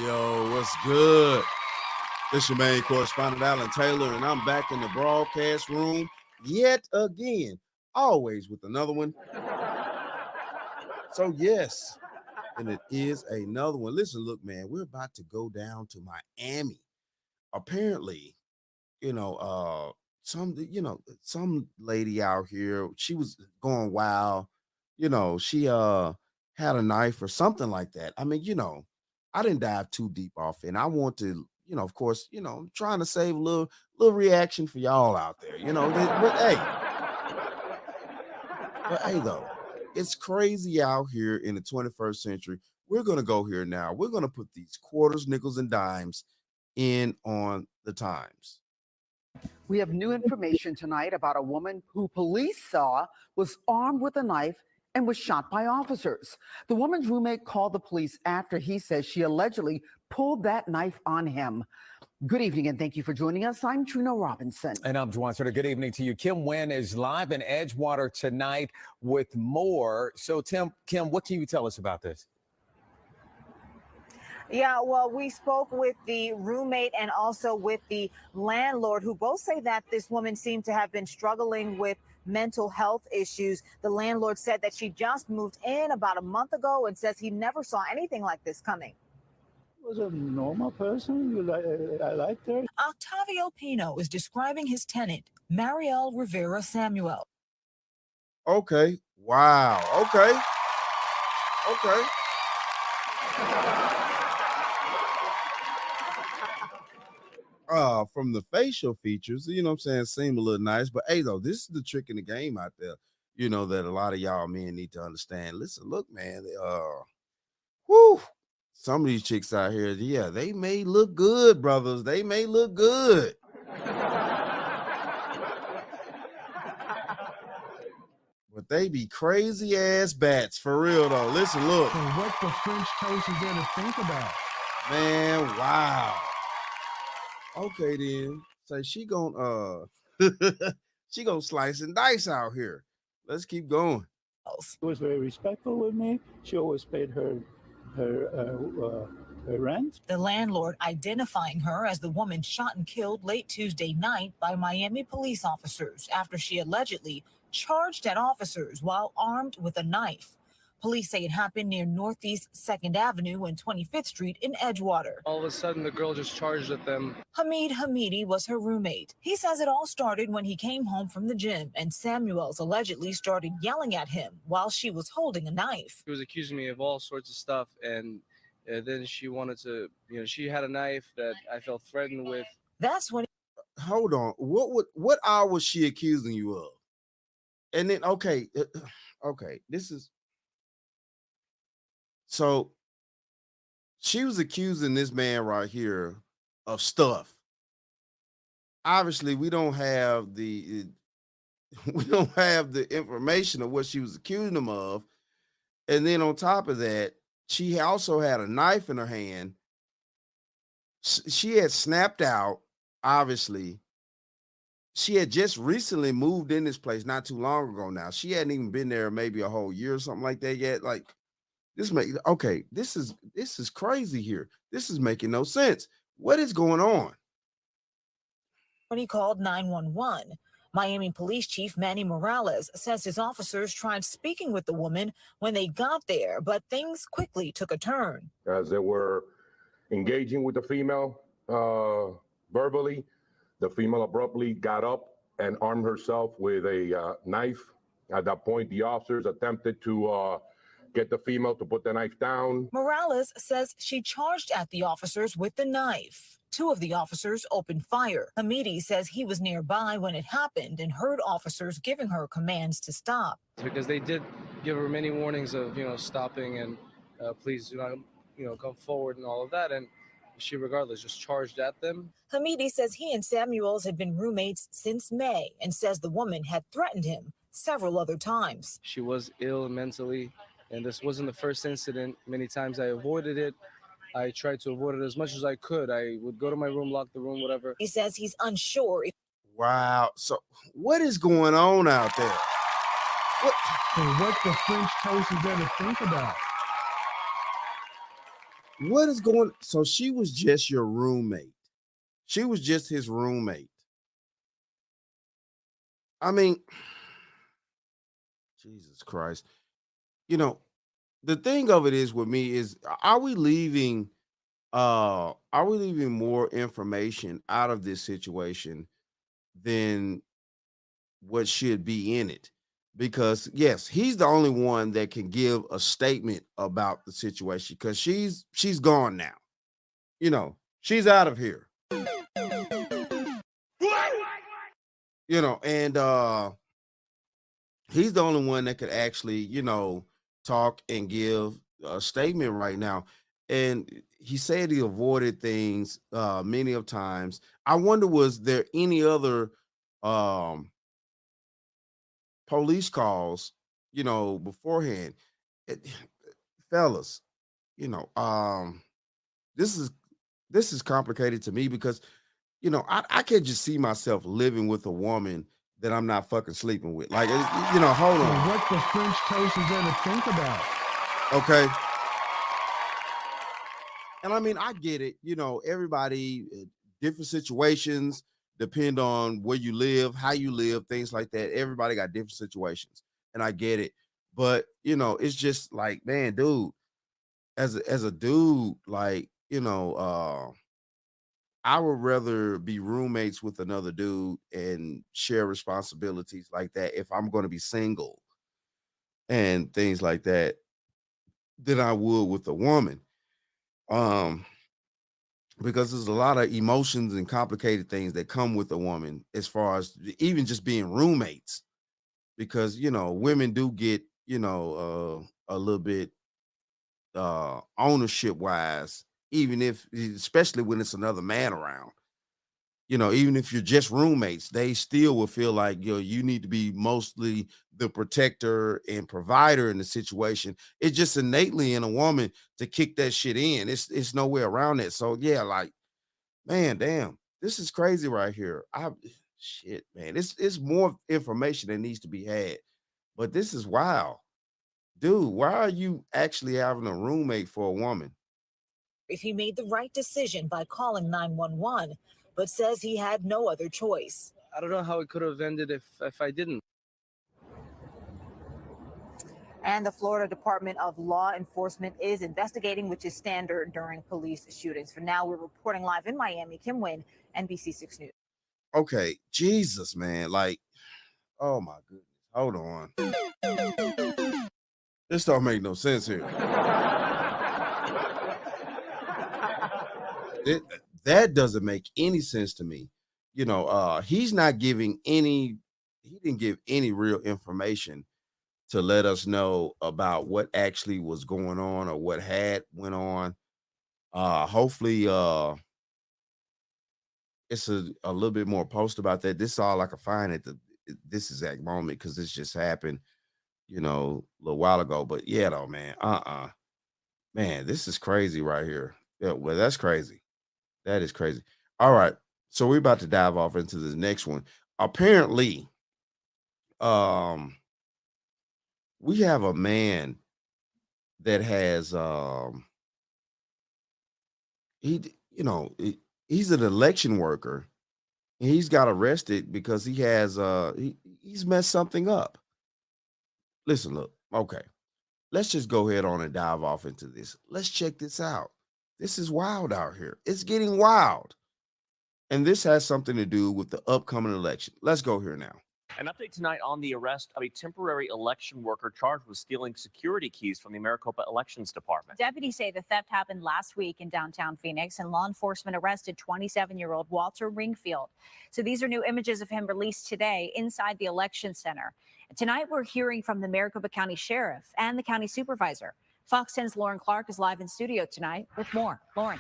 Yo, what's good? This your main correspondent, Alan Taylor, and I'm back in the broadcast room yet again, always with another one. So, yes, and it is another one. Listen, look, man, we're about to go down to Miami. Apparently, some lady out here, she was going wild. She had a knife or something like that. I mean, I didn't dive too deep off, and I want to, of course, I'm trying to save a little reaction for y'all out there. But hey, though, it's crazy out here in the 21st century. We're gonna go here now. We're gonna put these quarters, nickels, and dimes in on the times. We have new information tonight about a woman who police saw was armed with a knife and was shot by officers. The woman's roommate called the police after he says she allegedly pulled that knife on him. Good evening, and thank you for joining us. I'm Trina Robinson. And I'm Juan Sutter. Good evening to you. Kim Nguyen is live in Edgewater tonight with more. So, Kim, what can you tell us about this? Yeah, well, we spoke with the roommate and also with the landlord, who both say that this woman seemed to have been struggling with mental health issues. The landlord said that she just moved in about a month ago and says he never saw anything like this coming. Was a normal person. I liked her. Octavio Pino is describing his tenant, Mariel Rivera Samuel. Okay. Wow. Okay. From the facial features, what I'm saying, seem a little nice. But hey, though, this is the trick in the game out there, that a lot of y'all men need to understand. Listen, look, man, some of these chicks out here, yeah, they may look good, brothers. They may look good. But they be crazy ass bats, for real, though. Listen, look. So what the French toast is there to think about? Man, wow. Okay, then. So she gonna she gonna slice and dice out here. Let's keep going. She was very respectful with me. She always paid her rent. The landlord identifying her as the woman shot and killed late Tuesday night by Miami police officers after she allegedly charged at officers while armed with a knife. Police say it happened near Northeast 2nd Avenue and 25th Street in Edgewater. All of a sudden, the girl just charged at them. Hamid Hamidi was her roommate. He says it all started when he came home from the gym and Samuels allegedly started yelling at him while she was holding a knife. She was accusing me of all sorts of stuff, and then she wanted to, she had a knife that I felt threatened with. That's when. Hold on. What hour was she accusing you of? And then, okay, this is. So she was accusing this man right here of stuff. Obviously, we don't have the information of what she was accusing him of. And then on top of that, she also had a knife in her hand. She had snapped out, obviously. She had just recently moved in this place not too long ago now. She hadn't even been there maybe a whole year or something like that yet. Like, this is crazy here. This is making no sense. What is going on? When he called 911, Miami Police Chief Manny Morales says his officers tried speaking with the woman when they got there, but things quickly took a turn. As they were engaging with the female verbally, the female abruptly got up and armed herself with a knife. At that point, the officers attempted to get the female to put the knife down. Morales says she charged at the officers with the knife. Two of the officers opened fire. Hamidi says he was nearby when it happened and heard officers giving her commands to stop. Because they did give her many warnings of, stopping and please do not, come forward and all of that. And she regardless just charged at them. Hamidi says he and Samuels had been roommates since May and says the woman had threatened him several other times. She was ill mentally. And this wasn't the first incident. Many times I avoided it. I tried to avoid it as much as I could. I would go to my room, lock the room, whatever. He says he's unsure. Wow. So what is going on out there? So what the French toast is there to think about? what is going? So she was just your roommate. She was just his roommate. I mean, Jesus Christ. You know, the thing of it is with me is are we leaving more information out of this situation than what should be in it? Because yes, he's the only one that can give a statement about the situation because she's gone now. She's out of here. And he's the only one that could actually, talk and give a statement right now. And he said he avoided things many of times. I wonder, was there any other um police calls, beforehand? It- Fellas, you know, um, this is complicated to me because I can't just see myself living with a woman that I'm not fucking sleeping with. Like, hold Well, on. what the French toast is going to think about? Okay. And I mean, I get it. Everybody, different situations depend on where you live, how you live, things like that. Everybody got different situations, and I get it. But it's just like, man, dude, as a dude, like, I would rather be roommates with another dude and share responsibilities like that if I'm going to be single and things like that than I would with a woman. Um, because there's a lot of emotions and complicated things that come with a woman as far as even just being roommates. Because women do get a little bit ownership wise, even if especially when it's another man around. Even if you're just roommates, they still will feel like you need to be mostly the protector and provider in the situation. It's just innately in a woman to kick that shit in. It's no way around that. So yeah, like, man, damn, this is crazy right here. Shit, man, it's more information that needs to be had, but this is wild, dude. Why are you actually having a roommate for a woman? If he made the right decision by calling 911, but says he had no other choice. I don't know how it could have ended if I didn't. And the Florida Department of Law Enforcement is investigating, which is standard during police shootings. For now, we're reporting live in Miami. Kim Nguyen, NBC6 News. Okay, Jesus, man, like, oh my goodness, hold on, this don't make no sense here. It, that doesn't make any sense to me. He's not giving any. He didn't give any real information to let us know about what actually was going on or what had went on. Hopefully, it's a little bit more post about that. This is all I can find at this exact moment because this just happened, a little while ago. But yeah, though, man, man, this is crazy right here. Yeah, well, that's crazy. That is crazy. All right, so we're about to dive off into the next one. Apparently, um, we have a man that has he's an election worker. And he's got arrested because he has he's messed something up. Listen, look, okay. Let's just go ahead on and dive off into this. Let's check this out. This is wild out here. It's getting wild. And this has something to do with the upcoming election. Let's go here now. An update tonight on the arrest of a temporary election worker charged with stealing security keys from the Maricopa Elections Department. Deputies say the theft happened last week in downtown Phoenix, and law enforcement arrested 27-year-old Walter Ringfield. So these are new images of him released today inside the election center. Tonight, we're hearing from the Maricopa County Sheriff and the county supervisor. Fox 10's Lauren Clark is live in studio tonight with more. Lauren.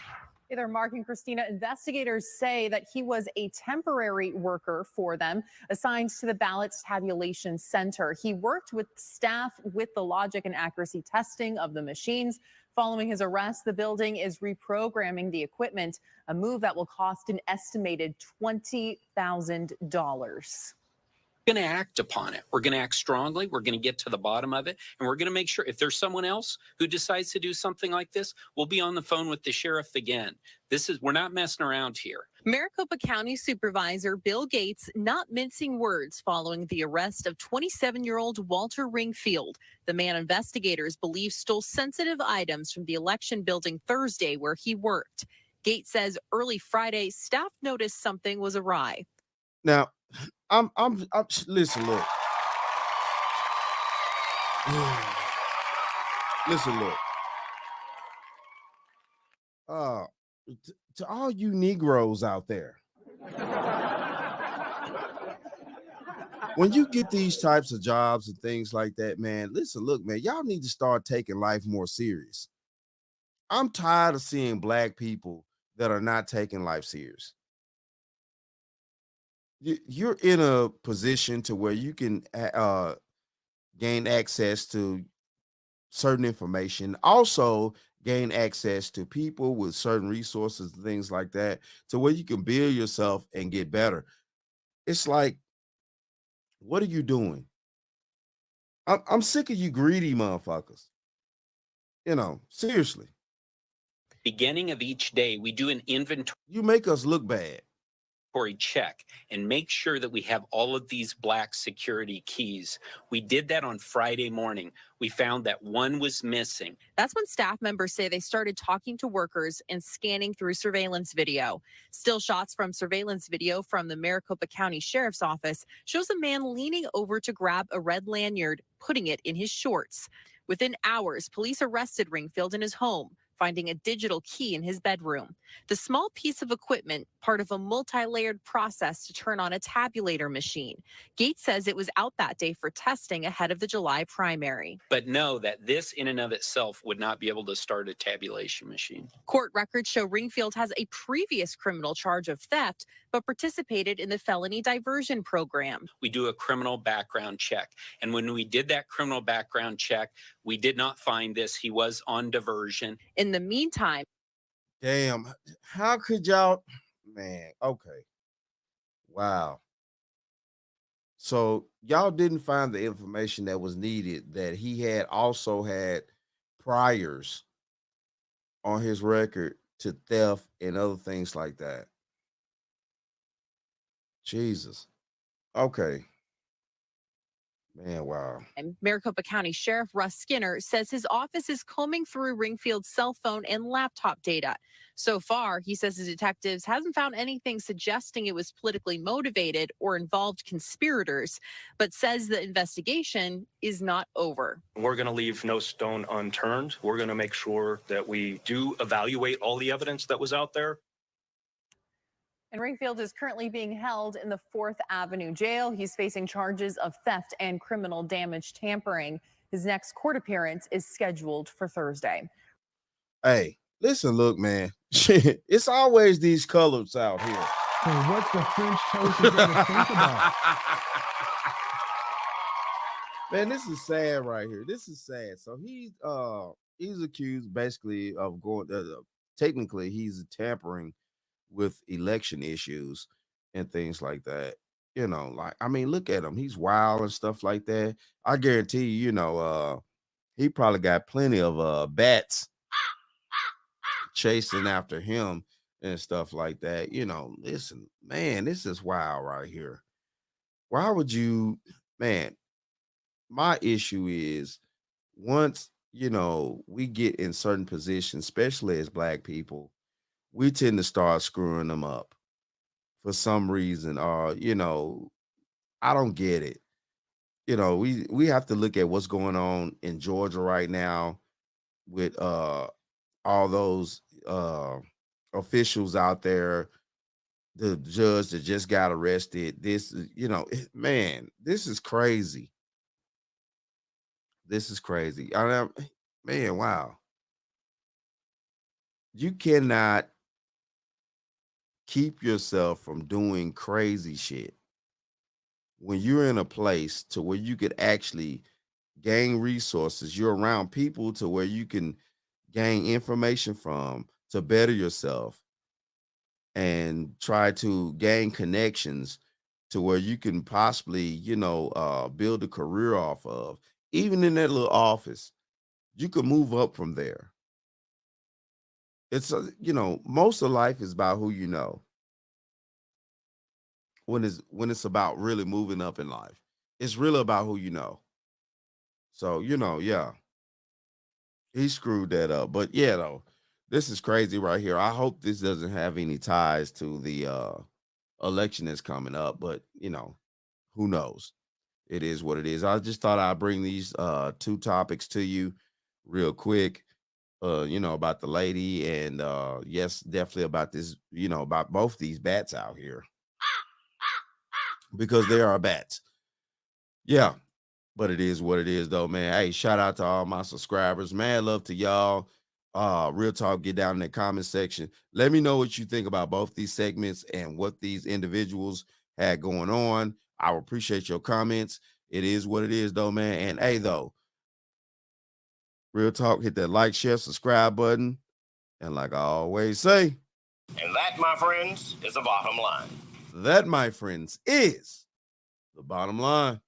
Hey there, Mark and Christina. Investigators say that he was a temporary worker for them, assigned to the ballot tabulation center. He worked with staff with the logic and accuracy testing of the machines. Following his arrest, the building is reprogramming the equipment, a move that will cost an estimated $20,000. going to act upon it. We're going to act strongly. We're going to get to the bottom of it. And we're going to make sure if there's someone else who decides to do something like this, we'll be on the phone with the sheriff again. We're not messing around here. Maricopa County Supervisor Bill Gates not mincing words following the arrest of 27-year-old Walter Ringfield, the man investigators believe stole sensitive items from the election building Thursday where he worked. Gates says early Friday, staff noticed something was awry. Now, I'm listen, look. Listen, look. To all you Negroes out there, when you get these types of jobs and things like that, man, listen, look, man, y'all need to start taking life more serious. I'm tired of seeing black people that are not taking life serious. You're in a position to where you can gain access to certain information, also gain access to people with certain resources and things like that, to where you can build yourself and get better. It's like, what are you doing? I'm sick of you greedy motherfuckers. You know, seriously. Beginning of each day, we do an inventory You make us look bad. check and make sure that we have all of these black security keys. We did that on Friday morning. We found that one was missing. That's when staff members say they started talking to workers and scanning through surveillance video. Still shots from surveillance video from the Maricopa County Sheriff's Office shows a man leaning over to grab a red lanyard, putting it in his shorts. Within hours, police arrested Ringfield in his home, finding a digital key in his bedroom. The small piece of equipment, part of a multi-layered process to turn on a tabulator machine. Gates says it was out that day for testing ahead of the July primary. But know that this in and of itself would not be able to start a tabulation machine. Court records show Ringfield has a previous criminal charge of theft, but participated in the felony diversion program. We do a criminal background check. And when we did that criminal background check, we did not find this. He was on diversion. In the meantime, Damn, how could y'all, man, okay. Wow. So y'all didn't find the information that was needed, that he had also had priors on his record to theft and other things like that. Jesus. Okay. Man, wow. and Maricopa County Sheriff Russ Skinner says his office is combing through Ringfield's cell phone and laptop data. So far, he says his detectives hasn't found anything suggesting it was politically motivated or involved conspirators, but says the investigation is not over. We're going to leave no stone unturned. We're going to make sure that we do evaluate all the evidence that was out there. And Ringfield is currently being held in the 4th Avenue jail. He's facing charges of theft and criminal damage tampering. His next court appearance is scheduled for Thursday. Hey, listen, look, man. It's always these colors out here. So what's the French toast is gonna think about? Man, this is sad right here. This is sad. So he's accused basically of going. Technically, he's tampering with election issues and things like that. You know, like, I mean, look at him. He's wild and stuff like that. I guarantee you, he probably got plenty of bats chasing after him and stuff like that. Listen, man, this is wild right here. Why would you, man? My issue is, once we get in certain positions, especially as black people, we tend to start screwing them up for some reason. Or, I don't get it. We have to look at what's going on in Georgia right now with all those officials out there, the judge that just got arrested. This is, man, this is crazy. This is crazy. Man, wow. You cannot keep yourself from doing crazy shit when you're in a place to where you could actually gain resources. You're around people to where you can gain information from to better yourself and try to gain connections to where you can possibly, build a career off of. Even in that little office, you can move up from there. It's, most of life is about who you know. When it's about really moving up in life, it's really about who you know. So, yeah, he screwed that up. But yeah, though, this is crazy right here. I hope this doesn't have any ties to the election that's coming up, but who knows? It is what it is. I just thought I'd bring these two topics to you real quick. About the lady, and yes, definitely about this, about both these bats out here, because they are bats. Yeah, but it is what it is, though, man. Hey, shout out to all my subscribers. Mad love to y'all. Real talk, get down in the comment section. Let me know what you think about both these segments and what these individuals had going on. I will appreciate your comments. It is what it is, though, man. And hey, though, real talk, hit that like, share, subscribe button. And like I always say, and that, my friends, is the bottom line. That, my friends, is the bottom line.